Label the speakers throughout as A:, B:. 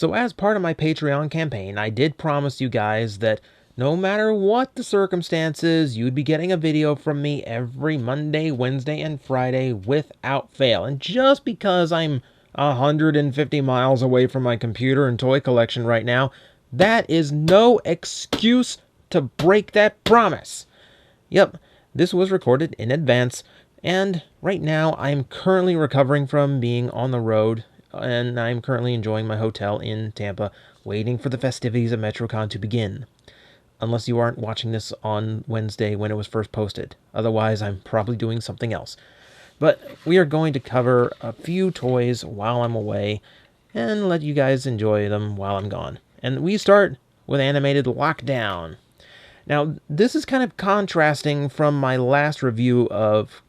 A: So as part of my Patreon campaign, I did promise you guys that no matter what the circumstances, you'd be getting a video from me every Monday, Wednesday, and Friday without fail. And just because I'm 150 miles away from my computer and toy collection right now, that is no excuse to break that promise. Yep, this was recorded in advance, and right now I'm currently recovering from being on the road, and I'm currently enjoying my hotel in Tampa, waiting for the festivities of MetroCon to begin. Unless you aren't watching this on Wednesday when it was first posted. Otherwise, I'm probably doing something else. But we are going to cover a few toys while I'm away, and let you guys enjoy them while I'm gone. And we start with Animated Lockdown. Now, this is kind of contrasting from my last review of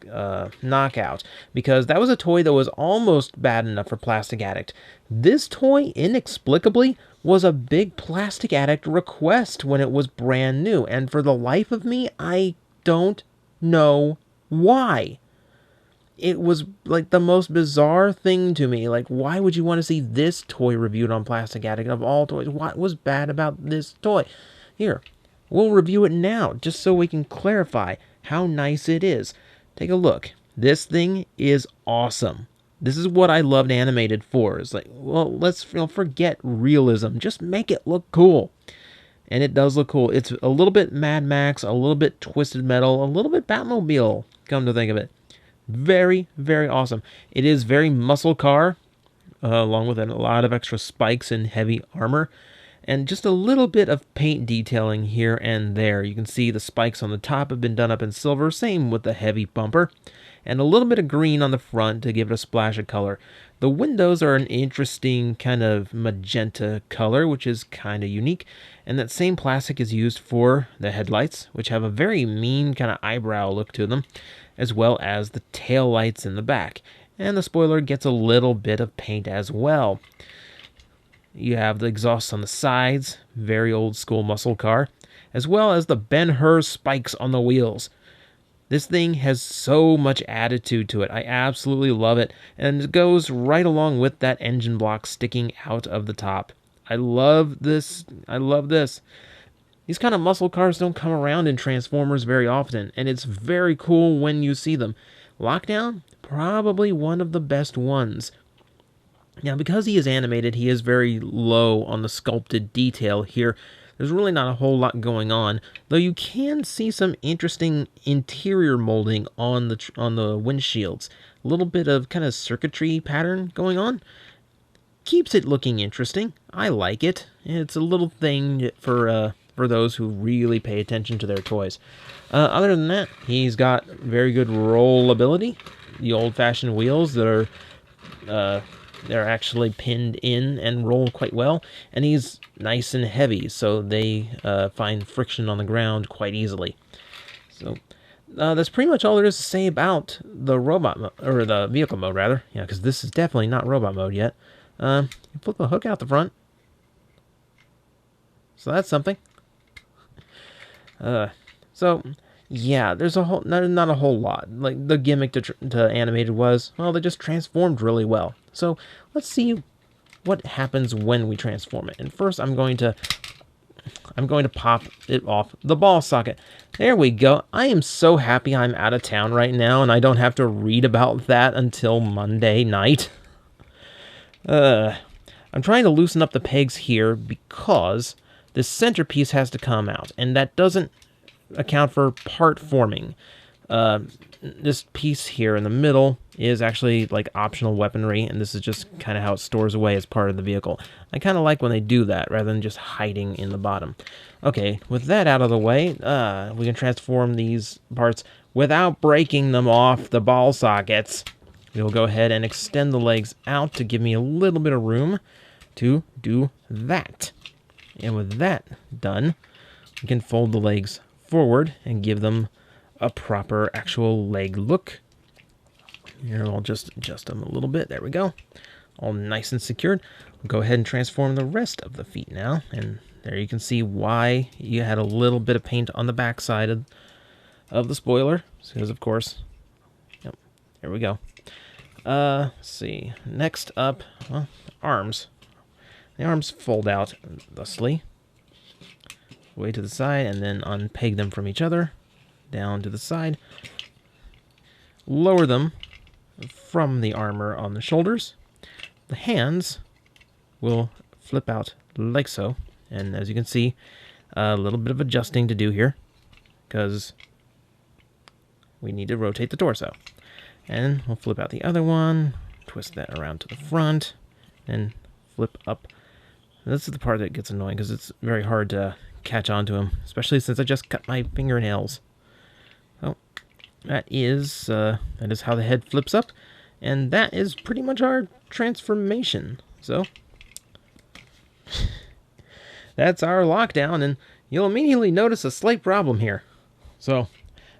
A: Knockout, because that was a toy that was almost bad enough for Plastic Addict. This toy, inexplicably, was a big Plastic Addict request when it was brand new, and for the life of me, I don't know why. It was like the most bizarre thing to me. Like, why would you want to see this toy reviewed on Plastic Addict of all toys? What was bad about this toy? Here, we'll review it now, just so we can clarify how nice it is. Take a look. This thing is awesome. This is what I loved Animated for. It's like, well, let's forget realism. Just make it look cool. And it does look cool. It's a little bit Mad Max, a little bit Twisted Metal, a little bit Batmobile, come to think of it. Very, very awesome. It is very muscle car, along with a lot of extra spikes and heavy armor. And just a little bit of paint detailing here and there. You can see the spikes on the top have been done up in silver, same with the heavy bumper. And a little bit of green on the front to give it a splash of color. The windows are an interesting kind of magenta color, which is kind of unique. And that same plastic is used for the headlights, which have a very mean kind of eyebrow look to them, as well as the tail lights in the back. And the spoiler gets a little bit of paint as well. You have the exhausts on the sides, very old school muscle car, as well as the Ben-Hur spikes on the wheels. This thing has so much attitude to it. I absolutely love it, and it goes right along with that engine block sticking out of the top. I love this. I love this. These kind of muscle cars don't come around in Transformers very often, and it's very cool when you see them. Lockdown, probably one of the best ones. Now, because he is animated, he is very low on the sculpted detail here. There's really not a whole lot going on, though you can see some interesting interior molding on the windshields. A little bit of kind of circuitry pattern going on. Keeps it looking interesting. I like it. It's a little thing for those who really pay attention to their toys. Other than that, he's got very good rollability. The old-fashioned wheels that are they're actually pinned in and roll quite well, and he's nice and heavy, so they find friction on the ground quite easily. So that's pretty much all there is to say about the or the vehicle mode, rather. Yeah, because this is definitely not robot mode yet. You flip the hook out the front, so that's something. So yeah, there's a whole not a whole lot. Like the gimmick to Animated was, well, they just transformed really well. So let's see what happens when we transform it. And first, I'm going to pop it off the ball socket. There we go. I am so happy I'm out of town right now, and I don't have to read about that until Monday night. I'm trying to loosen up the pegs here because the centerpiece has to come out, and that doesn't account for part forming. This piece here in the middle is actually like optional weaponry, and this is just kind of how it stores away as part of the vehicle. I kind of like when they do that rather than just hiding in the bottom. Okay, with that out of the way, we can transform these parts without breaking them off the ball sockets. We'll go ahead and extend the legs out to give me a little bit of room to do that. And with that done, we can fold the legs forward and give them a proper actual leg look. Here, I'll just adjust them a little bit. There we go. All nice and secured. We'll go ahead and transform the rest of the feet now. And there you can see why you had a little bit of paint on the back side of the spoiler. Because, of course, yep, there we go. Let's see. Next up, well, arms. The arms fold out thusly, way to the side, and then unpeg them from each other, down to the side. Lower them from the armor on the shoulders. The hands will flip out like so, and as you can see, a little bit of adjusting to do here, because we need to rotate the torso. And we'll flip out the other one, twist that around to the front, and flip up. This is the part that gets annoying, because it's very hard to catch on to him, especially since I just cut my fingernails. So that is how the head flips up, and that is pretty much our transformation. So that's our lockdown, and you'll immediately notice a slight problem here. So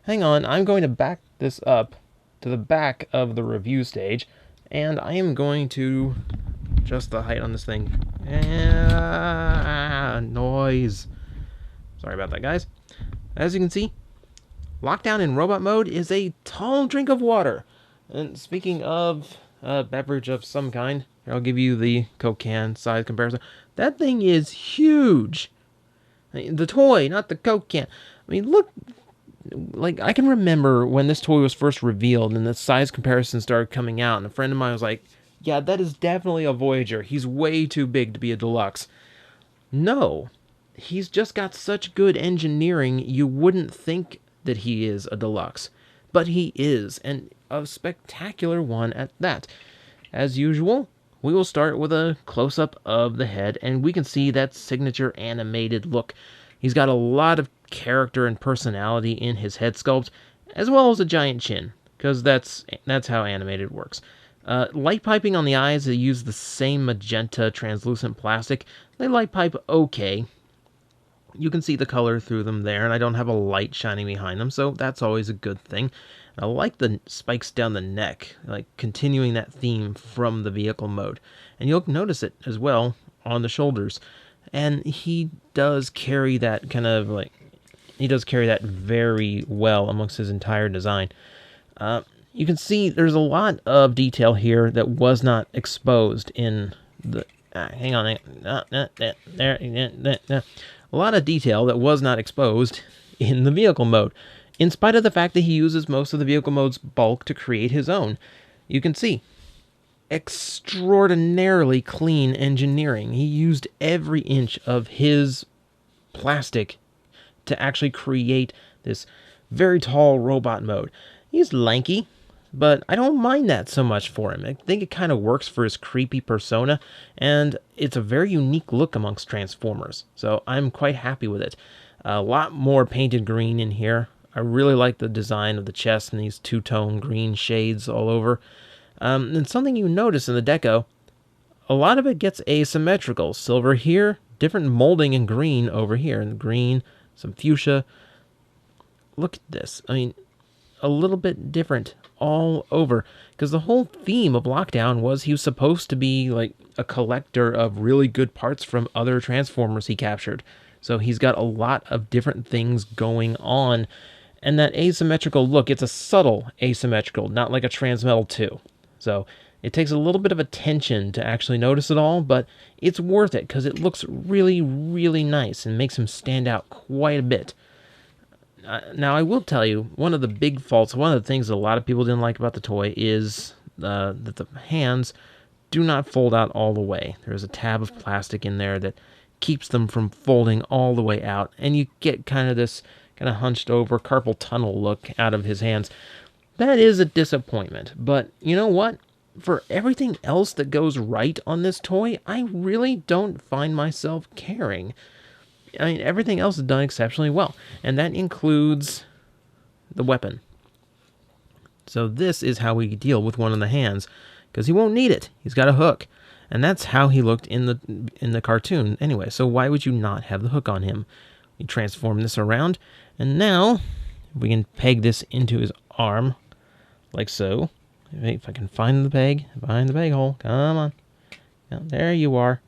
A: hang on, I'm going to back this up to the back of the review stage, and I am going to adjust the height on this thing. Noise. Sorry about that, guys. As you can see, lockdown in robot mode is a tall drink of water. And speaking of a beverage of some kind, I'll give you the Coke can size comparison. That thing is huge. The toy, not the Coke can. I mean, look. Like, I can remember when this toy was first revealed and the size comparison started coming out, and a friend of mine was like, yeah, that is definitely a Voyager. He's way too big to be a deluxe. No, he's just got such good engineering, you wouldn't think that he is a deluxe. But he is, and a spectacular one at that. As usual, we will start with a close-up of the head, and we can see that signature animated look. He's got a lot of character and personality in his head sculpt, as well as a giant chin, because that's how animated works. Light piping on the eyes, they use the same magenta translucent plastic. They light pipe okay. You can see the color through them there, and I don't have a light shining behind them, so that's always a good thing. I like the spikes down the neck, like continuing that theme from the vehicle mode. And you'll notice it as well on the shoulders. And he does carry that very well amongst his entire design. You can see there's a lot of detail here that was not exposed in the... hang on. A lot of detail that was not exposed in the vehicle mode, in spite of the fact that he uses most of the vehicle mode's bulk to create his own. You can see extraordinarily clean engineering. He used every inch of his plastic to actually create this very tall robot mode. He's lanky, but I don't mind that so much for him. I think it kind of works for his creepy persona, and it's a very unique look amongst Transformers, so I'm quite happy with it. A lot more painted green in here. I really like the design of the chest and these two-tone green shades all over. And something you notice in the deco, a lot of it gets asymmetrical. Silver here, different molding in green over here. And green, some fuchsia. Look at this. I mean, a little bit different all over. Because the whole theme of Lockdown was he was supposed to be like a collector of really good parts from other Transformers he captured. So he's got a lot of different things going on. And that asymmetrical look, it's a subtle asymmetrical, not like a Transmetal 2. So it takes a little bit of attention to actually notice it all, but it's worth it because it looks really, really nice and makes him stand out quite a bit. Now, I will tell you, one of the big faults, one of the things that a lot of people didn't like about the toy is that the hands do not fold out all the way. There's a tab of plastic in there that keeps them from folding all the way out, and you get kind of this kind of hunched over carpal tunnel look out of his hands. That is a disappointment, but you know what? For everything else that goes right on this toy, I really don't find myself caring. I mean, everything else is done exceptionally well, and that includes the weapon. So this is how we deal with one of the hands, because he won't need it. He's got a hook, and that's how he looked in the cartoon anyway. So why would you not have the hook on him? We transform this around, and now we can peg this into his arm, like so. Wait, if I can find the peg, find the peg hole. Come on. There you are.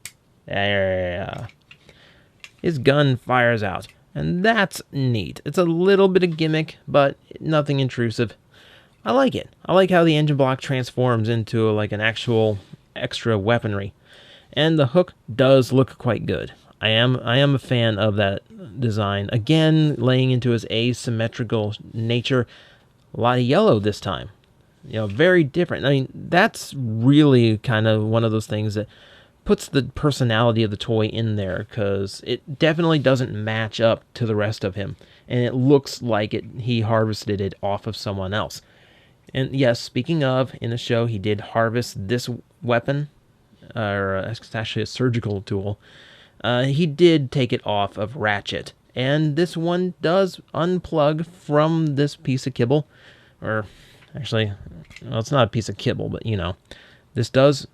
A: There. His gun fires out, and that's neat. It's a little bit of gimmick, but nothing intrusive. I like it. I like how the engine block transforms into like an actual extra weaponry. And the hook does look quite good. I am a fan of that design. Again, laying into his asymmetrical nature. A lot of yellow this time. Very different. I mean, that's really kind of one of those things that puts the personality of the toy in there, because it definitely doesn't match up to the rest of him, and it looks like he harvested it off of someone else. And yes, speaking of, in the show, he did harvest this weapon, or it's actually a surgical tool. He did take it off of Ratchet, and this one does unplug from this piece of kibble, or actually, well, it's not a piece of kibble, but this does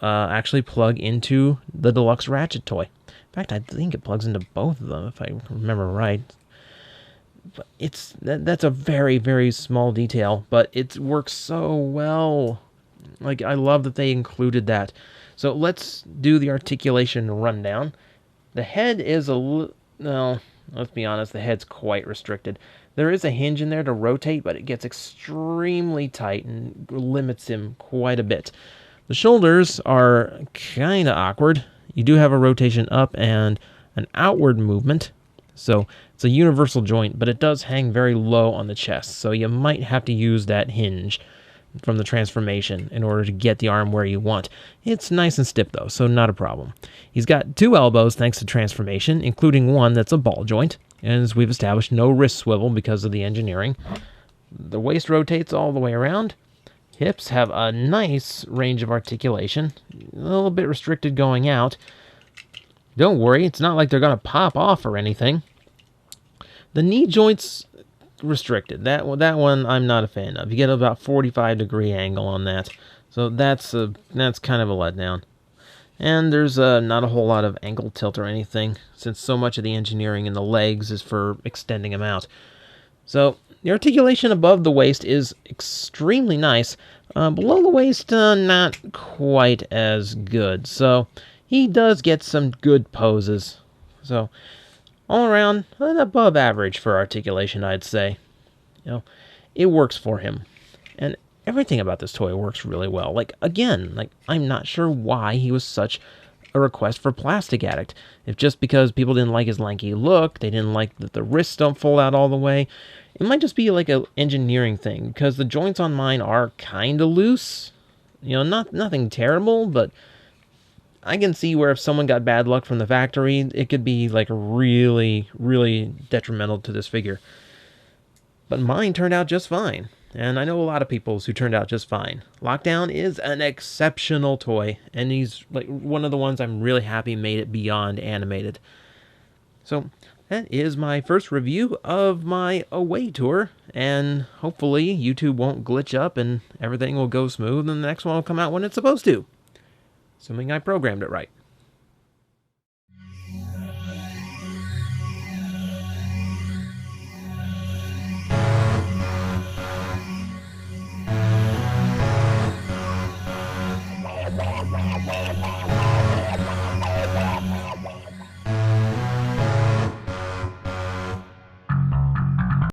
A: actually plug into the deluxe Ratchet toy. In fact, I think it plugs into both of them, if I remember right. But that's a very, very small detail, but it works so well. Like, I love that they included that. So let's do the articulation rundown. The head is no, let's be honest, the head's quite restricted. There is a hinge in there to rotate, but it gets extremely tight and limits him quite a bit. The shoulders are kind of awkward. You do have a rotation up and an outward movement. So it's a universal joint, but it does hang very low on the chest. So you might have to use that hinge from the transformation in order to get the arm where you want. It's nice and stiff though, so not a problem. He's got 2 elbows thanks to transformation, including one that's a ball joint. And as we've established, no wrist swivel because of the engineering. The waist rotates all the way around. Hips have a nice range of articulation, a little bit restricted going out. Don't worry, it's not like they're going to pop off or anything. The knee joint's restricted. That one I'm not a fan of. You get about 45-degree angle on that, so that's kind of a letdown. And there's not a whole lot of ankle tilt or anything, since so much of the engineering in the legs is for extending them out. So the articulation above the waist is extremely nice. Below the waist, not quite as good. So he does get some good poses. So all around, an above average for articulation, I'd say. It works for him. And everything about this toy works really well. Again, I'm not sure why he was such a request for Plastic Addict. If just because people didn't like his lanky look, they didn't like that the wrists don't fold out all the way. It might just be like an engineering thing, because the joints on mine are kind of loose. Nothing terrible, but I can see where if someone got bad luck from the factory, it could be really, really detrimental to this figure. But mine turned out just fine. And I know a lot of people's who turned out just fine. Lockdown is an exceptional toy, and he's one of the ones I'm really happy made it beyond animated. So that is my first review of my away tour, and hopefully YouTube won't glitch up and everything will go smooth and the next one will come out when it's supposed to. Assuming I programmed it right.